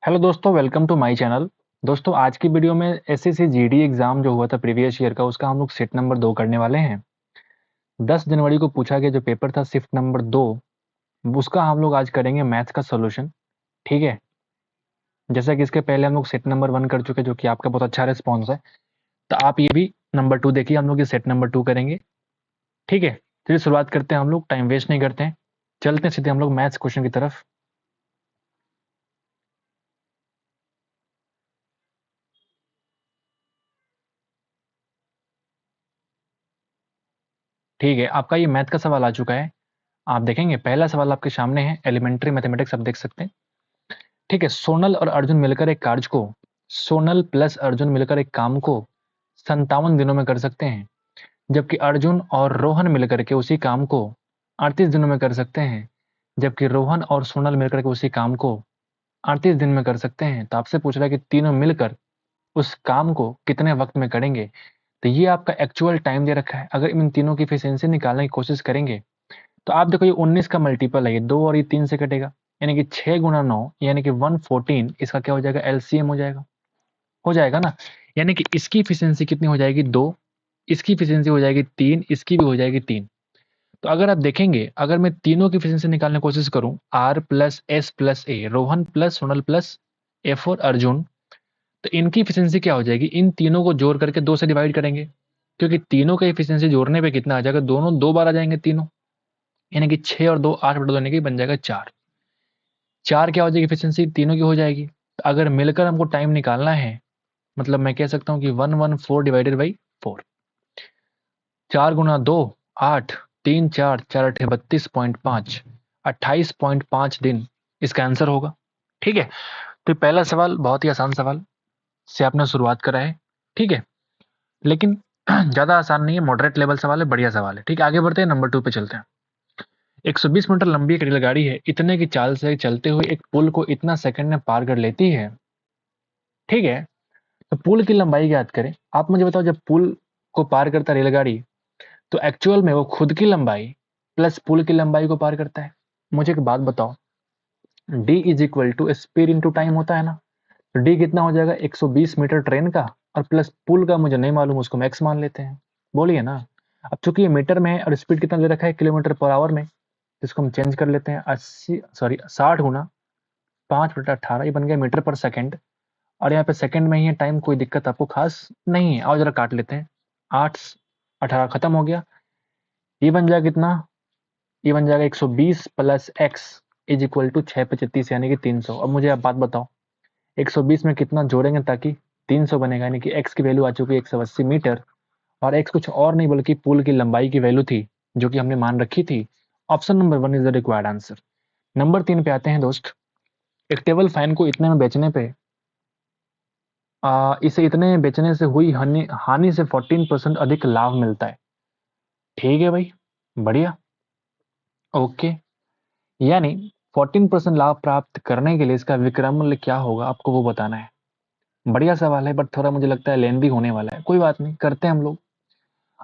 Hello दोस्तों, welcome to my channel. दोस्तों, आज की वीडियो में एसएससी जीडी एग्जाम जो हुआ था प्रीवियस ईयर का, उसका हम लोग सेट नंबर 2 करने वाले हैं। 10 जनवरी को पूछा गया जो पेपर था शिफ्ट नंबर 2, उसका हम लोग आज करेंगे मैथ्स का सॉल्यूशन। ठीक है। जैसा कि इसके पहले हम लोग सेट नंबर 1 कर चुके, जो कि आपका बहुत अच्छा रिस्पॉन्स है, तो आप ये भी नंबर 2 देखिए। हम लोग ये सेट नंबर 2 करेंगे। ठीक है। चलिए शुरुआत करते हैं, हम लोग टाइम वेस्ट नहीं करते हैं, चलते हैं सीधे हम लोग मैथ्स क्वेश्चन की तरफ। ठीक है, आपका ये मैथ का सवाल आ चुका है। आप देखेंगे पहला सवाल आपके सामने है, एलिमेंट्री मैथमेटिक्स, आप देख सकते हैं। ठीक है। सोनल और अर्जुन मिलकर एक कार्य को, सोनल प्लस अर्जुन मिलकर एक काम को 57 दिनों में कर सकते हैं, जबकि अर्जुन और रोहन मिलकर के उसी काम को 38 दिनों में कर सकते हैं, जबकि रोहन और सोनल मिलकर के उसी काम को 38 दिन में कर सकते हैं। तो आपसे पूछ रहा है कि तीनों मिलकर उस काम को कितने वक्त में करेंगे। तो ये आपका एक्चुअल टाइम दे रखा है। अगर इन तीनों की एफिशिएंसी निकालने की कोशिश करेंगे तो आप देखो, ये 19 का मल्टीपल है, ये 2 और ये 3 से कटेगा, यानी कि 6 गुना 9 यानी कि 114। इसका क्या हो जाएगा, एलसीएम हो जाएगा ना। यानी कि इसकी एफिशिएंसी कितनी हो जाएगी, 2। इसकी एफिशिएंसी हो जाएगी 3, इसकी भी हो जाएगी 3। तो अगर आप देखेंगे, अगर मैं तीनों की एफिशिएंसी निकालने की कोशिश करूं, R plus S plus A, Rohan plus Sonal plus F और अर्जुन, तो इनकी एफिशिएंसी क्या हो जाएगी, इन तीनों को जोड़ करके 2 से डिवाइड करेंगे, क्योंकि तीनों का एफिशिएंसी जोड़ने पे कितना आ जाएगा, दोनों 2 बार आ जाएंगे तीनों, यानी कि 6 और 2 8 बटा 2 यानी कि बन जाएगा 4। 4 क्या हो जाएगी एफिशिएंसी तीनों की हो जाएगी। तो अगर मिलकर हमको टाइम निकालना है, मतलब मैं कह सकता हूँ कि 114 डिवाइडेड बाई 4। 4 गुना 2 8, 3 4 4 अठे 32.5, 28.5 दिन इसका आंसर होगा। ठीक है। तो पहला सवाल बहुत ही आसान सवाल से आपने शुरुआत करा है। ठीक है, लेकिन ज्यादा आसान नहीं है, मॉडरेट लेवल सवाल है, बढ़िया सवाल है। ठीक है, आगे बढ़ते हैं, नंबर 2 पे चलते हैं। 120 मीटर लंबी एक रेलगाड़ी है, इतने की चाल से चलते हुए एक पुल को इतना सेकंड में पार कर लेती है। ठीक है। तो पुल की लंबाई ज्ञात करें। आप मुझे बताओ, जब पुल को पार करता है रेलगाड़ी, तो एक्चुअल में वो खुद की लंबाई प्लस पुल की लंबाई को पार करता है। मुझे एक बात बताओ, D is equal to speed into time होता है ना। तो डी कितना हो जाएगा, 120 मीटर ट्रेन का, और प्लस पुल का मुझे नहीं मालूम, उसको मैक्स मान लेते हैं। बोलिए ना। अब चूंकि ये मीटर में है और स्पीड कितना दे रखा है, किलोमीटर पर आवर में, इसको हम चेंज कर लेते हैं, 60 गुना 5/18, ये बन गया मीटर पर सेकंड। और यहाँ पे सेकंड में ही है टाइम, कोई दिक्कत आपको खास नहीं है। और जरा काट लेते हैं, 8 18 खत्म हो गया। ये बन जाएगा कितना, ये बन जाएगा 120 plus X is equal to 6 × 35 यानी कि 300। अब मुझे आप बात बताओ, 120 में कितना जोड़ेंगे ताकि 300 बनेगा, यानी कि एक्स की वैल्यू आ चुकी है 180 मीटर। और एक्स कुछ और नहीं बल्कि पुल की लंबाई की वैल्यू थी, जो कि हमने मान रखी थी। Option number 1 is the required answer. Number 3 पे आते हैं दोस्त। एक टेबल फैन को इतने में बेचने पे, इसे इतने में बेचने से हुई हानि हानि से 14% अधिक लाभ मिलता है। ठीक है भाई, बढ़िया। ओके, यानी 14% लाभ प्राप्त करने के लिए इसका विक्रय मूल्य क्या होगा, आपको वो बताना है। बढ़िया सवाल है, बट थोड़ा मुझे लगता है लेंदी होने वाला है। कोई बात नहीं, करते हैं हम लोग।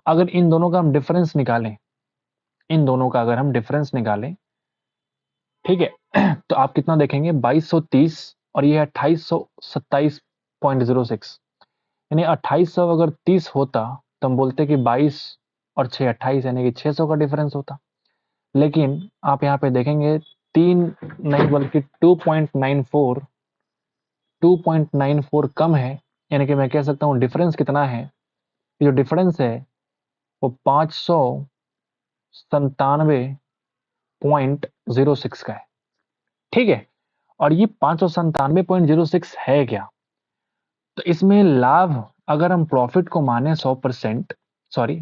अगर इन दोनों का हम डिफरेंस निकालें, इन दोनों का अगर हम डिफरेंस निकालें, ठीक है, तो आप कितना देखेंगे, 2230 और ये 2827.06, यानी 2800 अगर 30 होता तो हम बोलते कि 22 और 6 28, यानी कि 600 का डिफरेंस होता। लेकिन आप यहाँ पे देखेंगे, 3 नहीं बल्कि 2.94 कम है, यानी कि मैं कह सकता हूँ डिफरेंस कितना है, जो डिफरेंस है वो 597.06 का है। ठीक है। और ये 597.06 है क्या, तो इसमें लाभ, अगर हम प्रॉफिट को माने 100%, सॉरी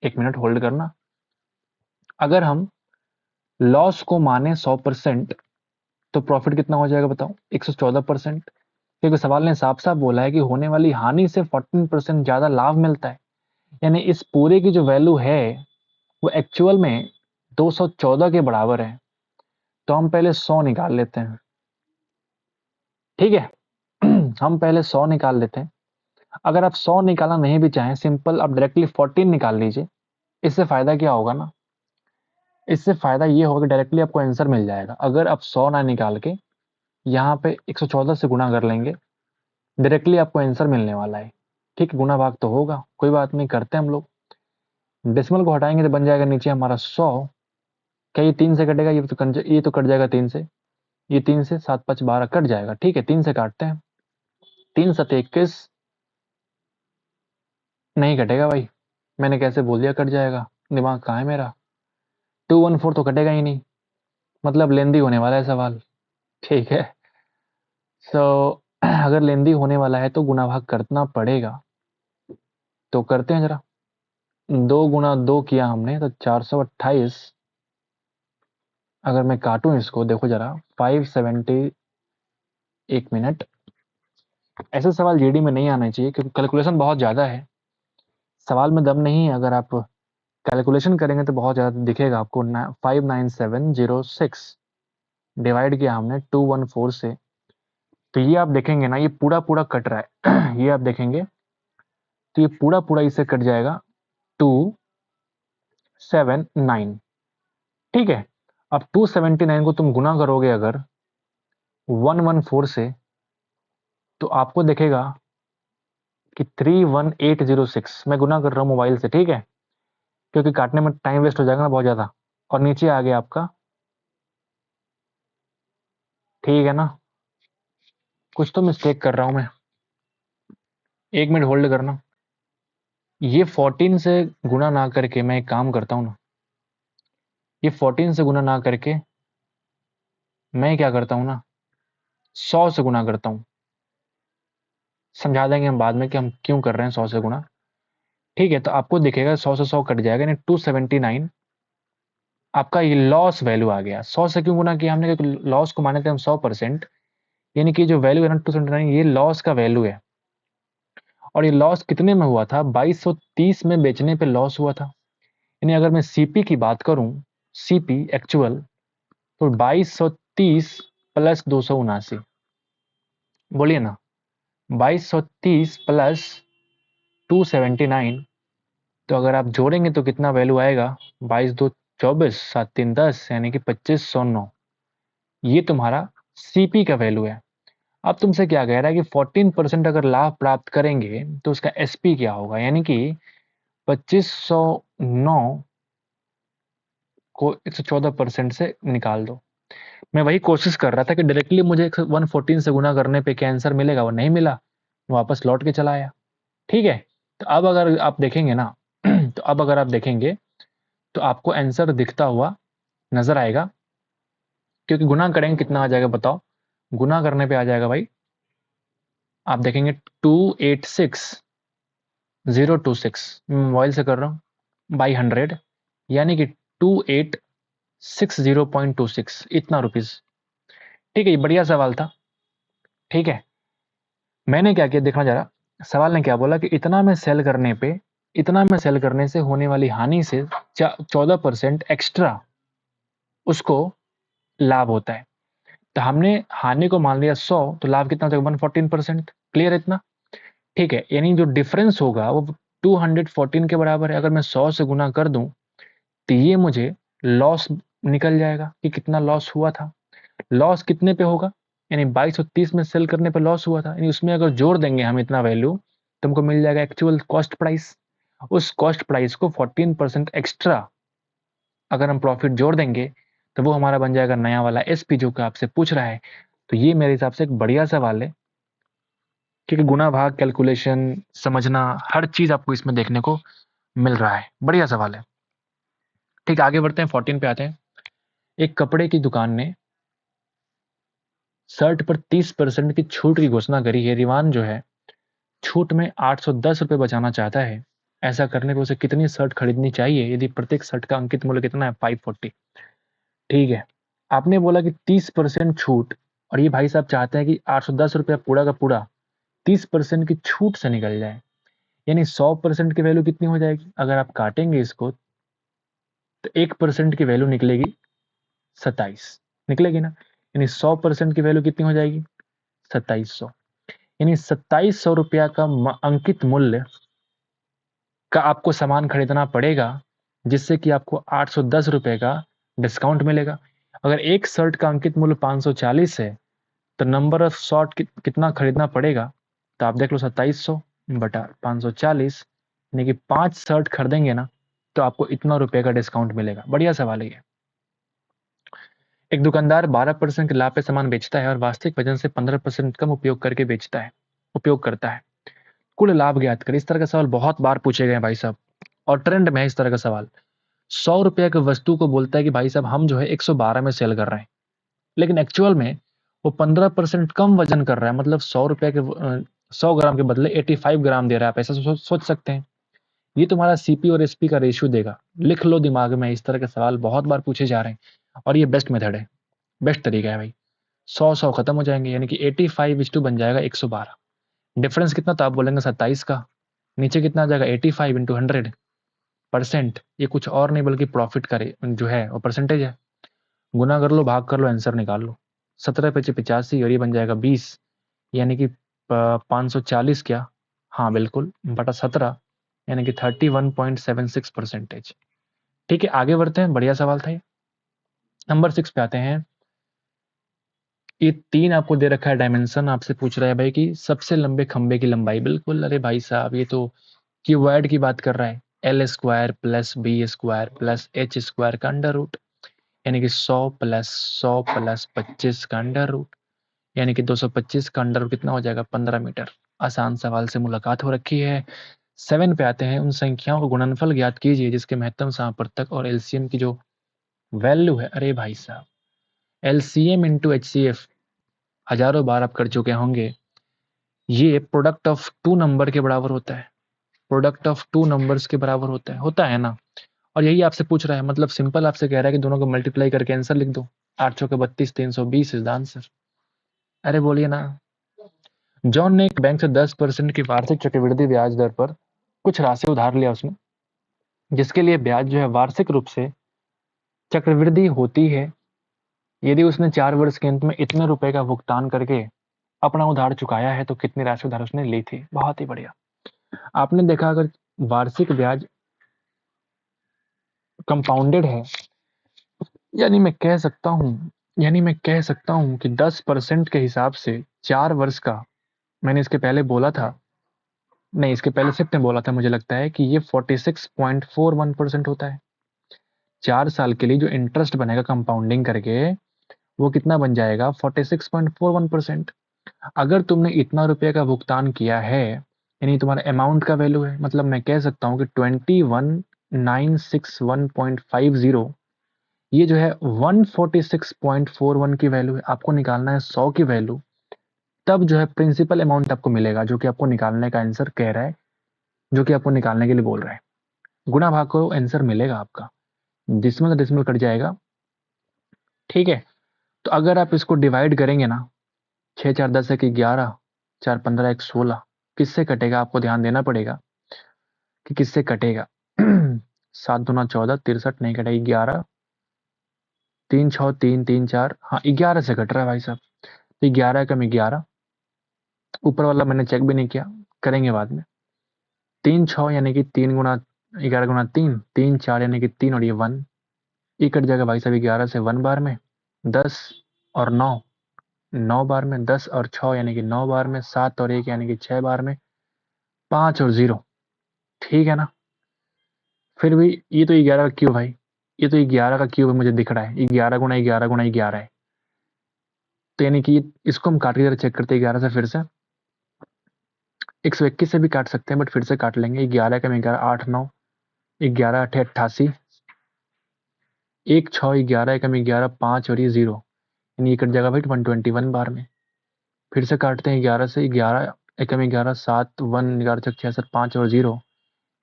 1 मिनट होल्ड करना, अगर हम लॉस को माने 100%, तो प्रॉफिट कितना हो जाएगा बताओ, 114%। क्योंकि सवाल ने साफ साफ बोला है कि होने वाली हानि से 14% ज्यादा लाभ मिलता है, यानी इस पूरे की जो वैल्यू है वो एक्चुअल में 214 के बराबर है। तो हम पहले 100 निकाल लेते हैं। ठीक है, हम पहले 100 निकाल लेते हैं। अगर आप 100 निकालना नहीं भी चाहें, सिंपल आप डायरेक्टली 14 निकाल लीजिए। इससे फायदा क्या होगा ना, इससे फायदा ये होगा कि डायरेक्टली आपको आंसर मिल जाएगा। अगर आप 100 ना निकाल के यहाँ पे 114 से गुणा कर लेंगे, डायरेक्टली आपको आंसर मिलने वाला है। ठीक है, गुना भाग तो होगा, कोई बात नहीं, करते हैं हम लोग। डेसिमल को हटाएंगे तो बन जाएगा नीचे हमारा 100। क्या ये 3 से कटेगा? ये तो कट जाएगा 3 से, ये 3 से 7 5 12 कट जाएगा। ठीक है, 3 से काटते हैं, 3 7 21, नहीं कटेगा भाई, मैंने कैसे बोल दिया कट जाएगा, दिमाग कहाँ है मेरा। 214 तो कटेगा ही नहीं, मतलब लेंदी होने वाला है सवाल। ठीक है, सो अगर लेंदी होने वाला है तो गुना भाग करना पड़ेगा, तो करते हैं जरा। 2 गुना 2 किया हमने तो 428, अगर मैं काटूं इसको, देखो जरा, 570, एक मिनट। ऐसे सवाल जीडी में नहीं आना चाहिए क्योंकि कैलकुलेशन बहुत ज़्यादा है, सवाल में दम नहीं है। अगर आप कैलकुलेशन करेंगे तो बहुत ज़्यादा दिखेगा आपको। 59706 डिवाइड किया हमने 214 से, तो ये आप देखेंगे ना, ये पूरा पूरा कट रहा है ये आप देखेंगे तो ये पूरा पूरा इससे कट जाएगा 279। ठीक है, अब 279 को तुम गुना करोगे अगर 114 से, तो आपको देखेगा कि 31806। मैं गुना कर रहा हूँ मोबाइल से, ठीक है, क्योंकि काटने में टाइम वेस्ट हो जाएगा ना बहुत ज़्यादा। और नीचे आ गया आपका, ठीक है ना, कुछ तो मिस्टेक कर रहा हूँ मैं, 1 मिनट होल्ड करना। ये 14 से गुना ना करके मैं एक काम करता हूँ ना, ये 14 से गुना ना करके मैं क्या करता हूँ ना, 100 से गुना करता हूँ। समझा देंगे हम बाद में कि हम क्यों कर रहे हैं 100 से गुना। ठीक है, तो आपको दिखेगा 100 से 100 कट जाएगा, यानी 279 आपका ये लॉस वैल्यू आ गया। 100 से क्यों गुना किया हमने, क्योंकि लॉस को माने थे हम 100%, यानी कि जो वैल्यू है ना 279, ये लॉस का वैल्यू है। और ये लॉस कितने में हुआ था? 2230 में बेचने पे लॉस हुआ था। यानी अगर मैं सीपी की बात करूं, सीपी एक्चुअल, तो 2230 प्लस 279, बोलिए ना, 2230 प्लस 279, तो अगर आप जोड़ेंगे तो कितना वैल्यू आएगा? 22 2 24, 7 3 10, यानी कि 2509। ये तुम्हारा सीपी का वैल्यू है। अब तुमसे क्या कह रहा है कि 14% अगर लाभ प्राप्त करेंगे तो उसका एसपी क्या होगा, यानी कि 2509 को 114% से निकाल दो। मैं वही कोशिश कर रहा था कि डायरेक्टली मुझे 114 से गुना करने पे क्या आंसर मिलेगा, वो नहीं मिला, वापस लौट के चला आया। ठीक है, तो अब अगर आप देखेंगे ना तो अब अगर आप देखेंगे तो आपको आंसर दिखता हुआ नजर आएगा, क्योंकि गुना करेंगे कितना आ जाएगा बताओ? गुना करने पे आ जाएगा भाई, आप देखेंगे 286026, मोबाइल से कर रहा हूँ, बाई 100, यानी कि 2860.26, इतना रुपीज। ठीक है, ये बढ़िया सवाल था। ठीक है, मैंने क्या किया देखना जरा, सवाल ने क्या बोला कि इतना में सेल करने पे, इतना में सेल करने से होने वाली हानि से 14% एक्स्ट्रा उसको लाभ होता है। तो हमने हानि को मान लिया 100, तो लाभ कितना हो जाएगा? 114%। क्लियर है इतना? ठीक है, यानी जो डिफरेंस होगा वो 214 के बराबर है। अगर मैं 100 से गुना कर दूं तो ये मुझे लॉस निकल जाएगा कि कितना लॉस हुआ था। लॉस कितने पे होगा? यानी 2230 में सेल करने पे लॉस हुआ था, यानी उसमें अगर जोड़ देंगे हम इतना वैल्यू, तुमको मिल जाएगा एक्चुअल कॉस्ट प्राइस। उस कॉस्ट प्राइस को 14% एक्स्ट्रा अगर हम प्रॉफिट जोड़ देंगे तो वो हमारा बन जाएगा नया वाला एसपी, जो कि आपसे पूछ रहा है। तो ये मेरे हिसाब से एक बढ़िया सवाल है, क्योंकि गुना भाग कैलकुलेशन समझना, हर चीज आपको इसमें देखने को मिल रहा है। बढ़िया सवाल है। ठीक, आगे बढ़ते हैं, 14 पे आते हैं। एक कपड़े की दुकान ने शर्ट पर 30% की छूट की घोषणा करी है। रिवान जो है छूट में 810 रुपये बचाना चाहता है। ऐसा करने पर उसे कितनी शर्ट खरीदनी चाहिए यदि प्रत्येक शर्ट का अंकित मूल्य कितना है? 540। ठीक है, आपने बोला कि 30% छूट, और ये भाई साहब चाहते हैं कि 810 रुपया पूरा का पूरा 30% की छूट से निकल जाए, यानी 100% की वैल्यू कितनी हो जाएगी? अगर आप काटेंगे इसको तो 1% की वैल्यू निकलेगी 27, निकलेगी ना? यानी 100% की वैल्यू कितनी हो जाएगी? 2700। यानी 2700 रुपया का अंकित मूल्य का आपको सामान खरीदना पड़ेगा, जिससे कि आपको 810 रुपये का डिस्काउंट मिलेगा। अगर एक शर्ट का अंकित मूल्य 540 है तो नंबर ऑफ शॉट कितना खरीदना पड़ेगा, तो आप देख लो 2700 बटा 540, यानी कि 5 शर्ट खरीदेंगे ना तो आपको इतना रुपए का डिस्काउंट मिलेगा। बढ़िया सवाल है ये। एक दुकानदार 12% के लाभ पे सामान बेचता है और वास्तविक वजन से 15% कम उपयोग करता है। कुल लाभ ज्ञात करें। इस तरह का सवाल बहुत बार पूछे गए भाई साहब, और ट्रेंड में है इस तरह का सवाल। 100 रुपए की वस्तु को बोलता है कि भाई साहब हम जो है 112 में सेल कर रहे हैं, लेकिन एक्चुअल में वो 15% कम वजन कर रहा है, मतलब 100 ग्राम के बदले 85 ग्राम दे रहा है। आप ऐसा सोच सकते हैं। ये तुम्हारा सीपी और एसपी का रेशियो देगा। लिख लो दिमाग में, इस तरह के सवाल बहुत बार पूछे जा रहे हैं और ये बेस्ट मेथड है, बेस्ट तरीका है भाई। 100 खत्म हो जाएंगे, यानी कि 85:2 बन जाएगा 112। डिफरेंस कितना, तो आप बोलेंगे 27 का। नीचे कितना आ जाएगा, 85 इंटू 100%। ये कुछ और नहीं बल्कि प्रॉफिट का जो है वो परसेंटेज है। गुना कर लो, भाग कर लो, आंसर निकाल लो। 17 पे 85 और ये बन जाएगा 20, यानी कि 540 क्या, हाँ बिल्कुल, बटा 17, यानी कि 31.76%। ठीक है, आगे बढ़ते हैं। बढ़िया सवाल था ये। नंबर 6 पे आते हैं। ये 3 आपको दे रखा है डायमेंशन। आपसे पूछ रहा है भाई कि सबसे लंबे खंबे की लंबाई। बिल्कुल, अरे भाई साहब ये तो क्यूबॉइड की बात कर रहा है। L square plus B square plus H square का अंडर रूट, यानी कि 100 प्लस 25 का अंडर रूट, यानी कि 225 का अंडर रूट कितना हो जाएगा, 15 मीटर। आसान सवाल से मुलाकात हो रखी है। 7 पे आते हैं। उन संख्याओं का गुणनफल ज्ञात कीजिए जिसके महत्तम सामर्थ्यक और एलसीएम की जो वैल्यू है। अरे भाई साहब, एलसीएम इंटू एचसीएफ हजारों बार आप कर चुके होंगे। ये प्रोडक्ट ऑफ टू नंबर के बराबर होता है। प्रोडक्ट ऑफ टू नंबर्स के बराबर होता है ना। और यही आपसे पूछ रहा है, मतलब सिंपल आपसे कह रहा है कि दोनों को मल्टीप्लाई करके आंसर लिख दो। 8 चौके 32, 320 इज द आंसर। अरे बोलिए ना। जॉन ने एक बैंक से 10% की वार्षिक चक्रवृद्धि ब्याज दर पर कुछ राशि उधार लिया उसने, जिसके लिए ब्याज जो है वार्षिक रूप से चक्रवृद्धि होती है। यदि उसने 4 वर्ष के अंत में इतने रुपए का भुगतान करके अपना उधार चुकाया है तो कितनी राशि उधार उसने ली थी। बहुत ही बढ़िया। आपने देखा, अगर वार्षिक ब्याज कंपाउंडेड है, यानी मैं कह सकता हूं कि 10% के हिसाब से 4 वर्ष का, मैंने इसके पहले बोला था, नहीं इसके पहले सिर्फ ने बोला था, मुझे लगता है कि ये 46.41% होता है। 4 साल के लिए जो इंटरेस्ट बनेगा कंपाउंडिंग करके, वो कितना बन जाएगा, 46.41%। अगर तुमने इतना रुपये का भुगतान किया है, यानी तुम्हारा अमाउंट का वैल्यू है, मतलब मैं कह सकता हूँ कि 21,961.50, ये जो है 146.41 की वैल्यू है। आपको निकालना है 100 की वैल्यू, तब जो है प्रिंसिपल अमाउंट आपको मिलेगा, जो कि आपको निकालने का आंसर कह रहा है, जो कि आपको निकालने के लिए बोल रहा है। गुणा भाग करो, आंसर मिलेगा आपका। डिसमल से डिसमल कट जाएगा। ठीक है, तो अगर आप इसको डिवाइड करेंगे ना, 6 4 10 1 11, 4 15 1 16, किससे कटेगा आपको ध्यान देना पड़ेगा कि किससे कटेगा। 7 दूना 14, 63 नहीं कटेगा। 11, 3 6 3 3 4, हाँ 11 से कट रहा है भाई साहब। तो 11 कम 11, ऊपर वाला मैंने चेक भी नहीं किया, करेंगे बाद में। 3 6 यानी कि 3 गुना 11 गुना 3, 3 4 यानी कि 3 और ये 1, ये कट जाएगा भाई साहब। 11 से 1 बार में, 10 और 9, 9 बार में, 10 और 6 यानी कि 9 बार में, 7 और 1 यानी कि 6 बार में, 5 और 0। ठीक है ना। फिर भी ये तो 11 का क्यूब भाई, ये तो 11 का क्यूब है, मुझे दिख रहा है। 11 गुना 11 गुना 11 है। तो यानी कि इसको हम काट के जरा चेक करते हैं 11 से। फिर से 121 से भी काट सकते हैं, बट फिर से काट लेंगे। 11 का 11, 8 9, 11 8 88, 1 6 11 का 11, 5 और ये 0, यानी ये कट जाएगा भाई 121 बार में। फिर से काटते हैं 11 से। 11 एकम 11, 7 1 11 छक 66, 5 और 0,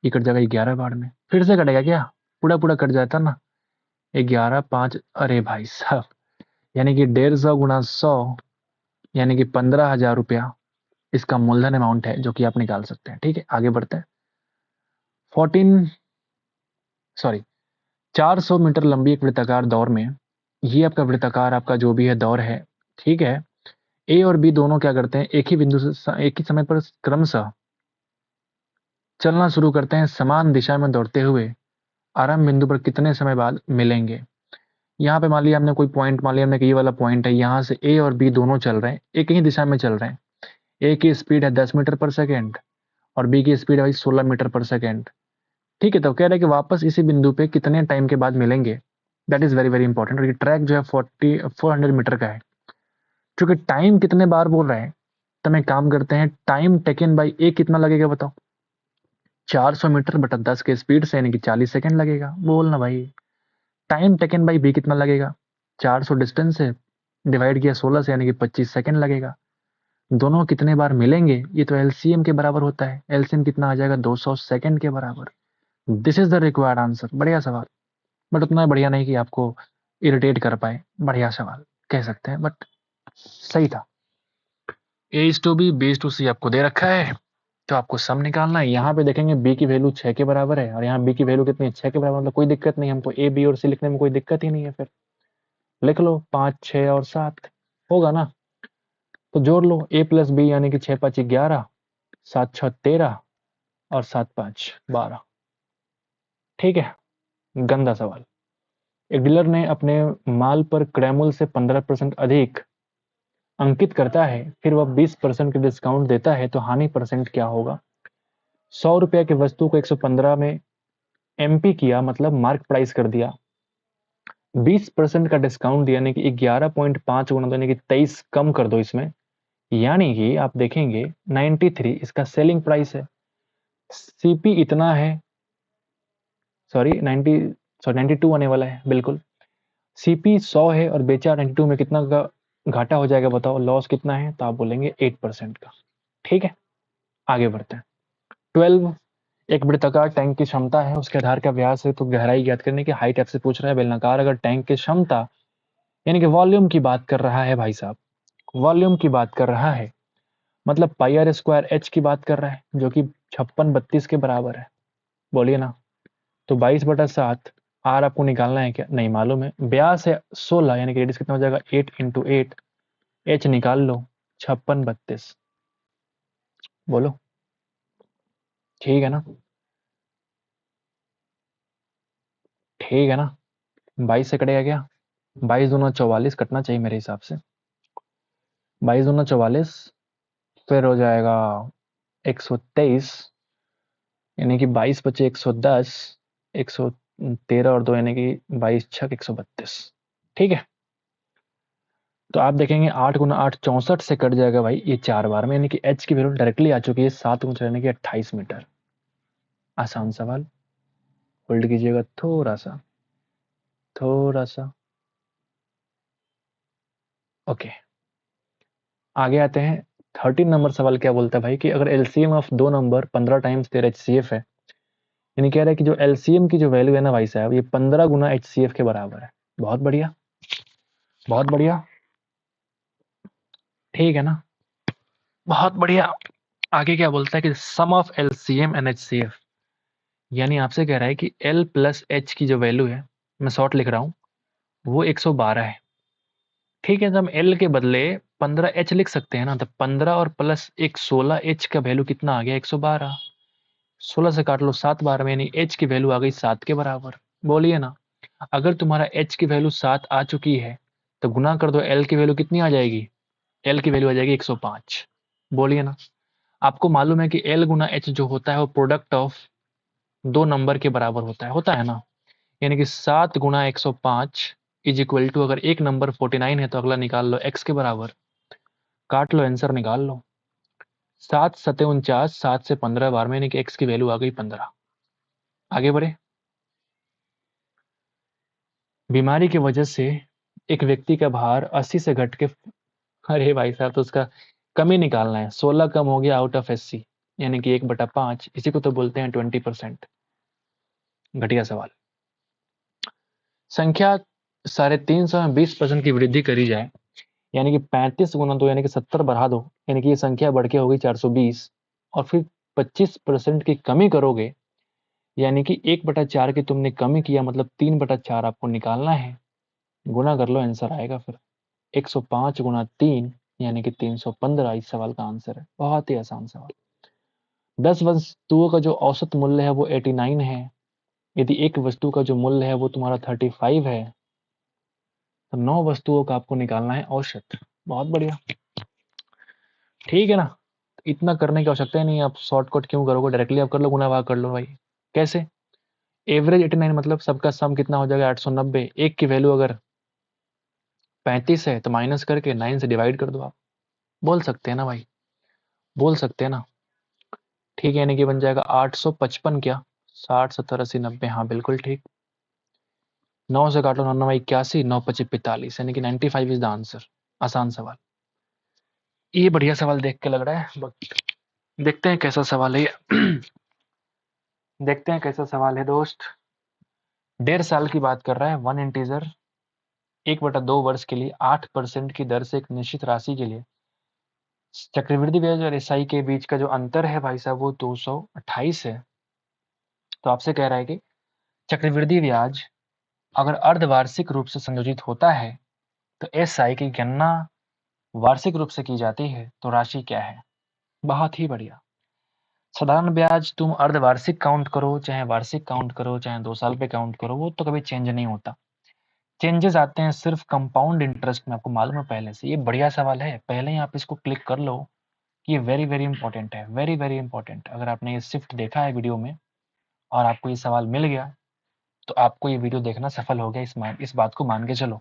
ये कट जाएगा 11 बार में। फिर से कटेगा क्या, पूरा पूरा कट जाता ना। 11 5, अरे भाई साहब, यानी कि 150 गुना 100, यानी कि 15,000 रुपया इसका मूलधन अमाउंट है, जो कि आप निकाल सकते हैं। ठीक है, आगे बढ़ते हैं। 400 मीटर लंबी एक वृत्ताकार दौड़ में, ये आपका वृत्ताकार, आपका जो भी है दौड़ है, ठीक है। ए और बी दोनों क्या करते हैं, एक ही बिंदु से एक ही समय पर क्रमशः चलना शुरू करते हैं। समान दिशा में दौड़ते हुए आरंभ बिंदु पर कितने समय बाद मिलेंगे। यहाँ पे मान लिया हमने कोई पॉइंट, मान लिया हमने कि ये वाला पॉइंट है, यहाँ से ए और बी दोनों चल रहे हैं, एक ही दिशा में चल रहे हैं। ए की स्पीड है 10 मीटर पर सेकेंड और बी की स्पीड है भाई 16 मीटर पर सेकेंड। ठीक है, तो कह रहे हैं कि वापस इसी बिंदु पे कितने टाइम के बाद मिलेंगे। That is very very important. और ये ट्रैक जो है 400 मीटर का है। क्योंकि टाइम कितने बार बोल रहे हैं, तो हम एक काम करते हैं, टाइम टेकन बाई ए कितना लगेगा बताओ। 400 मीटर बटा 10 के स्पीड से, यानी कि 40 सेकेंड लगेगा। बोलना भाई, टाइम टेकन बाई बी कितना लगेगा, 400 डिस्टेंस है डिवाइड किया 16 से, यानी कि 25 सेकेंड लगेगा। दोनों कितने बार मिलेंगे, ये तो एलसीएम के बराबर होता है। एलसीएम कितना आ जाएगा, 200 सेकेंड के बराबर। This is the required answer. बढ़िया सवाल, बट उतना बढ़िया नहीं कि आपको इरिटेट कर पाए। बढ़िया सवाल कह सकते हैं, बट सही था। A is to B is to C आपको दे रखा है, तो आपको सम निकालना है। यहाँ पे देखेंगे बी की वैल्यू 6 के बराबर है और यहाँ बी की वैल्यू कितनी है, 6 के बराबर, मतलब कोई दिक्कत नहीं, हमको ए बी और सी लिखने में कोई दिक्कत ही नहीं है। फिर लिख लो 5 6 और 7 होगा ना, तो जोड़ लो ए प्लस बी, यानी कि 6 5 11, 7 6 13 और 7 5 12। ठीक है, गंदा सवाल। एक डीलर ने अपने माल पर क्रैमुल से 15% अधिक अंकित करता है, फिर वह 20% के डिस्काउंट देता है, तो हानि परसेंट क्या होगा। 100 रुपए की वस्तु को 115 में एमपी किया, मतलब मार्क प्राइस कर दिया। 20% का डिस्काउंट दिया, यानी कि 11.5 गुना, यानी कि 23 कम कर दो इसमें, यानी कि आप देखेंगे 93 इसका सेलिंग प्राइस है। सीपी इतना है, सॉरी 92 आने वाला है बिल्कुल। सीपी 100 है और बेचा 92 में, कितना का घाटा हो जाएगा बताओ, लॉस कितना है, तो आप बोलेंगे 8% का। ठीक है, आगे बढ़ते हैं। 12, एक वृत्ताकार टैंक की क्षमता है, उसके आधार का व्यास है, तो गहराई ज्ञात करने की। हाइट आपसे पूछ रहा है। बेलनाकार अगर टैंक की क्षमता, यानी कि वॉल्यूम की बात कर रहा है भाई साहब, वॉल्यूम की बात कर रहा है, मतलब पाई आर स्क्वायर एच की बात कर रहा है, जो कि 56 32 के बराबर है। बोलिए ना, तो 22/7। आर आपको निकालना है क्या, नहीं मालूम है। व्यास है 16, यानी कि रेडियस कितना हो जाएगा 8 × 8। एच निकाल लो 56 32। बोलो, ठीक है ना, ठीक है ना। 22 से कटेगा क्या, 22 दूना 44 कटना चाहिए मेरे हिसाब से। 22 दूना 44, फिर हो जाएगा 123, यानी कि 22 बचे 110, 113 और 2, यानी कि 22 छक 132। ठीक है, तो आप देखेंगे 8 × 8 64 से कट जाएगा भाई ये 4 बार में, यानी कि एच की वैल्यू डायरेक्टली आ चुकी है 7 × यानी कि 28 मीटर। आसान सवाल, होल्ड कीजिएगा थोड़ा सा, थोड़ा सा। ओके, आगे आते हैं। 13 नंबर सवाल क्या बोलता है भाई, कि अगर एलसीएम ऑफ दो नंबर 15 टाइम्स तेरा एचसीएफ है, यानी कह रहा है कि जो एलसीएम की जो वैल्यू है ना भाई साहब, ये 15 गुना एचसीएफ के बराबर है। बहुत बढ़िया, बहुत बढ़िया, ठीक है ना, बहुत बढ़िया। आगे क्या बोलता है कि सम ऑफ एलसीएम एंड एचसीएफ, यानी आपसे कह रहा है कि एल प्लस एच की जो वैल्यू है, मैं शॉर्ट लिख रहा हूं, वो 112 है। ठीक है, तो हम एल के बदले 15 एच लिख सकते हैं ना, तो 15 और प्लस एक 16 एच का वैल्यू कितना आ गया 112। 16 से काट लो 7 बार में, यानी एच की वैल्यू आ गई 7 के बराबर। बोलिए ना, अगर तुम्हारा एच की वैल्यू 7 आ चुकी है, तो गुना कर दो, एल की वैल्यू कितनी आ जाएगी, एल की वैल्यू आ जाएगी 105। बोलिए ना, आपको मालूम है कि एल गुना एच जो होता है वो प्रोडक्ट ऑफ दो नंबर के बराबर होता है ना, यानी कि 7 × 105 इज इक्वल टू, अगर एक नंबर 49 है तो अगला निकाल लो एक्स के बराबर, काट लो, आंसर निकाल लो। 7 7 49, 7 से 15 बार में, यानी कि एक्स की वैल्यू आ गई 15। आगे बढ़े। बीमारी की वजह से एक व्यक्ति का भार 80 से घट के, अरे भाई साहब, तो उसका कमी निकालना है। 16 कम हो गया आउट ऑफ 80, यानी कि 1/5, इसी को तो बोलते हैं 20%। घटिया सवाल। संख्या 350 में 20% की वृद्धि करी जाए, यानी कि 35 × 2, यानी कि 70 बढ़ा दो, यानी कि ये संख्या बढ़ के होगी 420, और फिर 25% की कमी करोगे, यानी कि 1/4 की तुमने कमी किया, मतलब 3/4 आपको निकालना है। गुना कर लो, आंसर आएगा फिर 105 × 3, यानी कि 315। इस सवाल का आंसर है। बहुत ही आसान सवाल। 10 वस्तुओं का जो औसत मूल्य है वो 89 है। यदि एक वस्तु का जो मूल्य है वो तुम्हारा 35 है, तो 9 वस्तुओं का आपको निकालना है औसत। बहुत बढ़िया, ठीक है ना। इतना करने की आवश्यकता ही नहीं है, आप शॉर्टकट क्यों करोगे, डायरेक्टली आप कर लो, गुना भाग कर लो भाई। कैसे? एवरेज 89 मतलब सबका सम कितना हो जाएगा 890। एक की वैल्यू अगर 35 है तो माइनस करके 9 से डिवाइड कर दो आप। बोल सकते हैं ना भाई, बोल सकते हैं ना। ठीक है, यानी कि बन जाएगा 855 क्या, 60 70 80 90, हाँ बिल्कुल ठीक। 9 से काटो 9 9 81, 9 25 45, यानी कि 95 इज द आंसर। आसान सवाल, ये बढ़िया सवाल देख के लग रहा है, बट देखते हैं कैसा सवाल है ये। देखते हैं कैसा सवाल है दोस्त। 1.5 साल की बात कर रहा है। वन इंटीजर 1/2 वर्ष के लिए 8% की दर से एक निश्चित राशि के लिए चक्रवृद्धि ब्याज और एसआई के बीच का जो अंतर है भाई साहब वो 228 है। तो आपसे कह रहा है कि चक्रवृद्धि ब्याज अगर अर्धवार्षिक रूप से संयोजित होता है तो एसआई की गणना वार्षिक रूप से की जाती है, तो राशि क्या है? बहुत ही बढ़िया। साधारण ब्याज तुम अर्धवार्षिक काउंट करो चाहे वार्षिक काउंट करो चाहे 2 साल पे काउंट करो, वो तो कभी चेंज नहीं होता। चेंजेस आते हैं सिर्फ कंपाउंड इंटरेस्ट में, आपको मालूम है पहले से। ये बढ़िया सवाल है, पहले ही आप इसको क्लिक कर लो। ये वेरी वेरी इंपॉर्टेंट है, वेरी वेरी इंपॉर्टेंट। अगर आपने ये शिफ्ट देखा है वीडियो में और आपको ये सवाल मिल गया तो आपको ये वीडियो देखना सफल हो गया, इस बात को मान के चलो।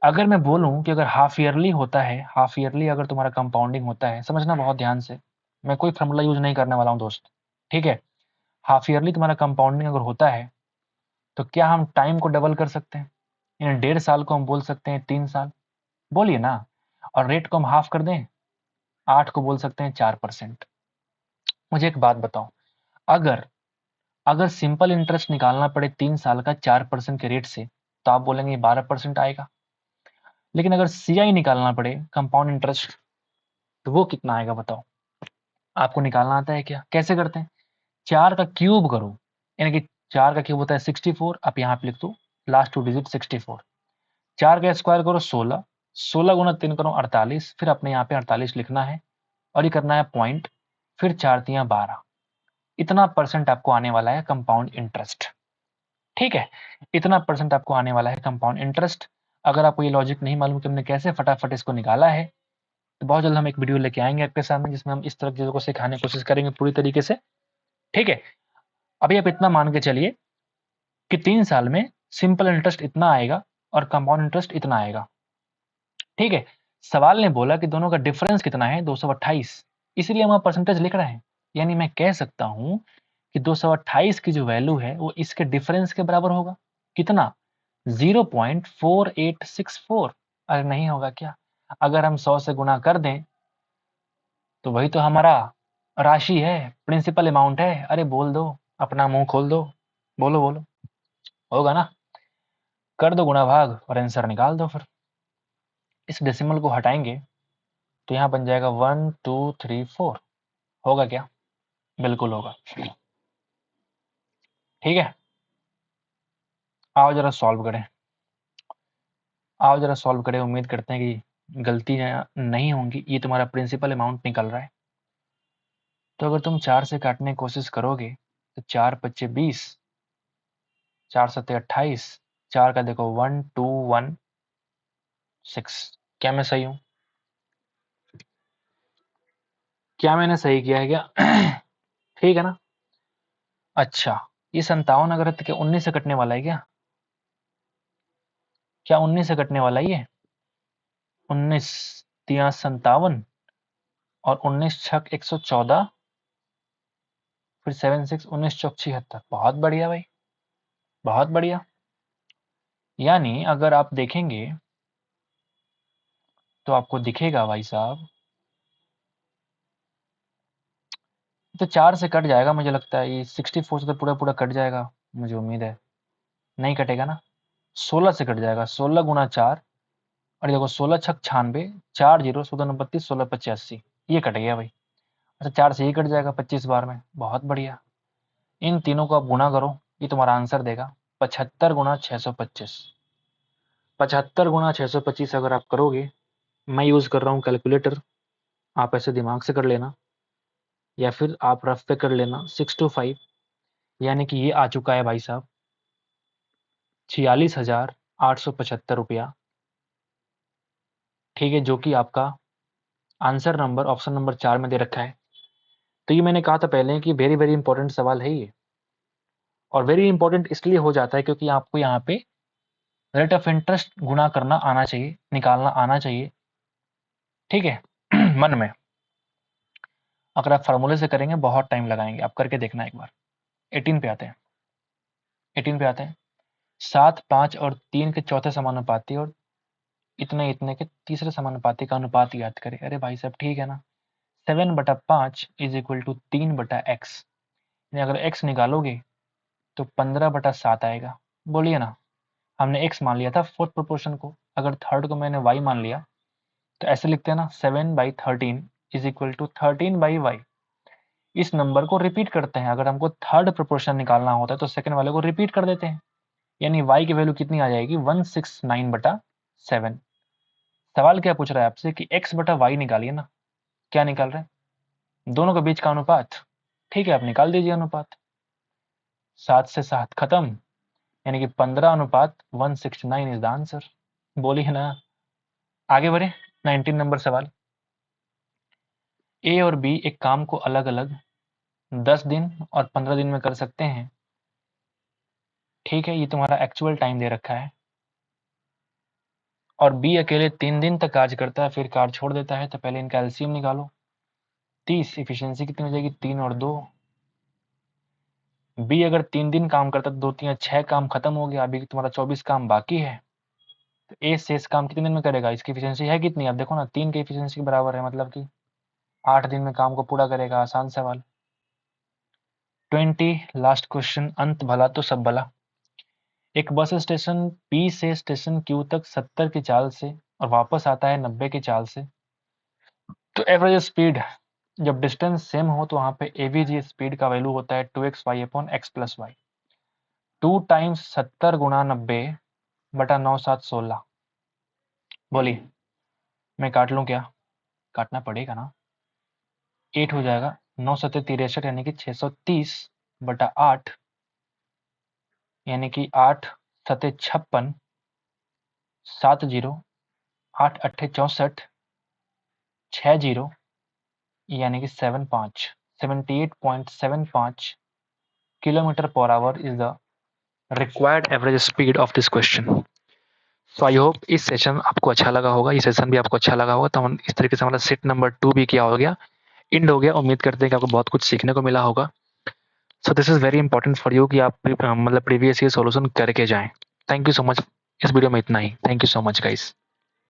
अगर मैं बोलूं कि अगर हाफ ईयरली होता है, हाफ ईयरली अगर तुम्हारा कंपाउंडिंग होता है, समझना बहुत ध्यान से, मैं कोई फॉर्मूला यूज नहीं करने वाला हूं दोस्त, ठीक है। हाफ ईयरली तुम्हारा कंपाउंडिंग अगर होता है तो क्या हम टाइम को डबल कर सकते हैं? यानी 1.5 साल को हम बोल सकते हैं 3 साल, बोलिए ना। और रेट को हम हाफ कर दें, 8 को बोल सकते हैं 4%। मुझे एक बात बताओ, अगर अगर सिंपल इंटरेस्ट निकालना पड़े 3 साल का 4% के रेट से, तो आप बोलेंगे 12% आएगा। लेकिन अगर सीआई निकालना पड़े, कंपाउंड इंटरेस्ट, तो वो कितना आएगा बताओ? आपको निकालना आता है क्या? कैसे करते हैं? 4 का क्यूब करो, यानी कि 4 का क्यूब होता है 64। आप यहाँ पे लिख दो लास्ट 2 डिजिट 64। 4 का स्क्वायर करो 16, 16 गुना 3 करो 48, फिर अपने यहाँ पे 48 लिखना है और ये करना है पॉइंट, फिर 4 तियां 12। इतना परसेंट आपको आने वाला है कंपाउंड इंटरेस्ट, ठीक है। इतना परसेंट आपको आने वाला है कंपाउंड इंटरेस्ट। अगर आपको ये लॉजिक नहीं मालूम कि हमने कैसे फटाफट इसको निकाला है, तो बहुत जल्द हम एक वीडियो लेके आएंगे आपके सामने जिसमें हम इस तरह की चीजों को सिखाने की कोशिश करेंगे पूरी तरीके से, ठीक है। अभी आप इतना मान के चलिए कि 3 साल में सिंपल इंटरेस्ट इतना आएगा और कंपाउंड इंटरेस्ट इतना आएगा, ठीक है। सवाल ने बोला कि दोनों का डिफरेंस कितना है, 228, इसलिए हम परसेंटेज लिख रहे हैं। यानी मैं कह सकता हूं कि 228 की जो वैल्यू है वो इसके डिफरेंस के बराबर होगा। कितना? 0.4864। अरे नहीं होगा क्या? अगर हम 100 से गुना कर दें तो वही तो हमारा राशि है, प्रिंसिपल अमाउंट है। अरे बोल दो, अपना मुंह खोल दो, बोलो बोलो, होगा ना। कर दो गुणा भाग और आंसर निकाल दो। फिर इस डेसिमल को हटाएंगे तो यहाँ बन जाएगा 1 2 3 4। होगा क्या? बिल्कुल होगा, ठीक है। आओ जरा सॉल्व करें, आओ जरा सॉल्व करें। उम्मीद करते हैं कि गलती नहीं होंगी। ये तुम्हारा प्रिंसिपल अमाउंट निकल रहा है, तो अगर तुम 4 से काटने की कोशिश करोगे तो 4 पच्चे 20, 4 सत्ते 28, 4 का देखो 1216। क्या मैं सही हूं? क्या मैंने सही किया है क्या? ठीक है ना। अच्छा, ये 57 अगर है तो क्या 19 से कटने वाला है क्या? क्या 19 से कटने वाला है ये? 19 तिया 57 और 19 छक 114, फिर 7 6 19 चौक 76। बहुत बढ़िया भाई, बहुत बढ़िया। यानी अगर आप देखेंगे तो आपको दिखेगा भाई साहब, तो 4 से कट जाएगा मुझे लगता है। ये 64 से तो पूरा पूरा कट जाएगा, मुझे उम्मीद है। नहीं कटेगा ना। 16 से कट जाएगा, 16 गुना 4, और देखो 16 छक 96, 4 जीरो 16 29, 16 85, ये कट गया भाई। अच्छा, 4 से ये कट जाएगा 25 बार में। बहुत बढ़िया। इन तीनों को आप गुणा करो, ये तुम्हारा आंसर देगा 75 गुना 625। 75 गुना 625 अगर आप करोगे, मैं यूज कर रहा हूँ कैलकुलेटर, आप ऐसे दिमाग से कर लेना या फिर आप रफ पे कर लेना। 625, यानी कि ये आ चुका है भाई साहब 46,000 ₹875, ठीक है, जो कि आपका आंसर नंबर ऑप्शन नंबर 4 में दे रखा है। तो ये मैंने कहा था पहले कि वेरी वेरी इंपॉर्टेंट सवाल है ये, और वेरी इंपॉर्टेंट इसलिए हो जाता है क्योंकि आपको यहाँ पे रेट ऑफ इंटरेस्ट गुणा करना आना चाहिए, निकालना आना चाहिए, ठीक है। मन में अगर आप फार्मूले से करेंगे बहुत टाइम लगाएंगे, आप करके देखना एक बार। 18 पे आते हैं, 18 पे आते हैं। 7, 5 और 3 के चौथे समानुपाती और इतने इतने के तीसरे समानुपाती का अनुपात याद करें। अरे भाई साहब ठीक है ना, 7/5 इज इक्वल टू 3/x। अगर x निकालोगे तो 15/7 आएगा। बोलिए ना, हमने x मान लिया था फोर्थ प्रोपोर्शन को, अगर थर्ड को मैंने y मान लिया तो ऐसे लिखते हैं ना, 7/13 इज इक्वल टू 13/y। इस नंबर को रिपीट करते हैं, अगर हमको थर्ड प्रोपोर्शन निकालना होता है तो सेकंड वाले को रिपीट कर देते हैं, यानी y की वैल्यू कितनी आ जाएगी, 169/7। सवाल क्या पूछ रहा है आपसे कि x/y निकालिए ना, क्या निकाल रहे हैं, दोनों के बीच का अनुपात, ठीक है, आप निकाल दीजिए अनुपात। 7 से 7 खत्म, यानी कि 15/169 इज द आंसर। बोलिए ना, आगे बढ़े। 19 नंबर सवाल, ए और बी एक काम को अलग अलग 10 दिन और 15 दिन में कर सकते हैं, ठीक है, ये तुम्हारा एक्चुअल टाइम दे रखा है, और बी अकेले 3 दिन तक कार्य करता है फिर कार्य छोड़ देता है, तो पहले इनका एलसीएम निकालो। 30, इफिशियंसी कितनी हो जाएगी, 3 और 2। बी अगर 3 दिन काम करता है तो 2 3 6 काम खत्म हो गया, अभी तुम्हारा 24 काम बाकी है। तो ए शेष काम कितने दिन में करेगा, इसकी इफिशियंसी है कितनी, आप देखो ना, 3 की इफिशियंसी के बराबर है, मतलब कि 8 दिन में काम को पूरा करेगा। आसान सवाल। 20 लास्ट क्वेश्चन, अंत भला तो सब भला। एक बस स्टेशन पी से स्टेशन क्यू तक 70 की चाल से और वापस आता है 90 की चाल से, तो एवरेज स्पीड जब डिस्टेंस सेम हो तो वहां पे एवीजी स्पीड का वैल्यू होता है 2xy/x+y। 2 टाइम्स 70 गुणा 90 बटा 9 7 16। बोलिए, मैं काट लूं क्या, काटना पड़ेगा ना। 8 हो जाएगा, 9 7 63, यानी कि 630/8, यानी कि 8 7 56, 7 0, 8 8 64, 6 0, यानी कि 78.75 kilometre per hour is the required average speed of this question. So I hope इस सेशन आपको अच्छा लगा होगा, ये सेशन भी आपको अच्छा लगा होगा। तो हम इस तरीके से हमारा सेट नंबर 2 भी क्या हो गया, इंड हो गया। उम्मीद करते हैं कि आपको बहुत कुछ सीखने को मिला होगा। So this is very important for you कि आप मतलब प्रीवियस ईयर सॉल्यूशन करके जाएं। Thank you so much. इस वीडियो में इतना ही। Thank you so much guys.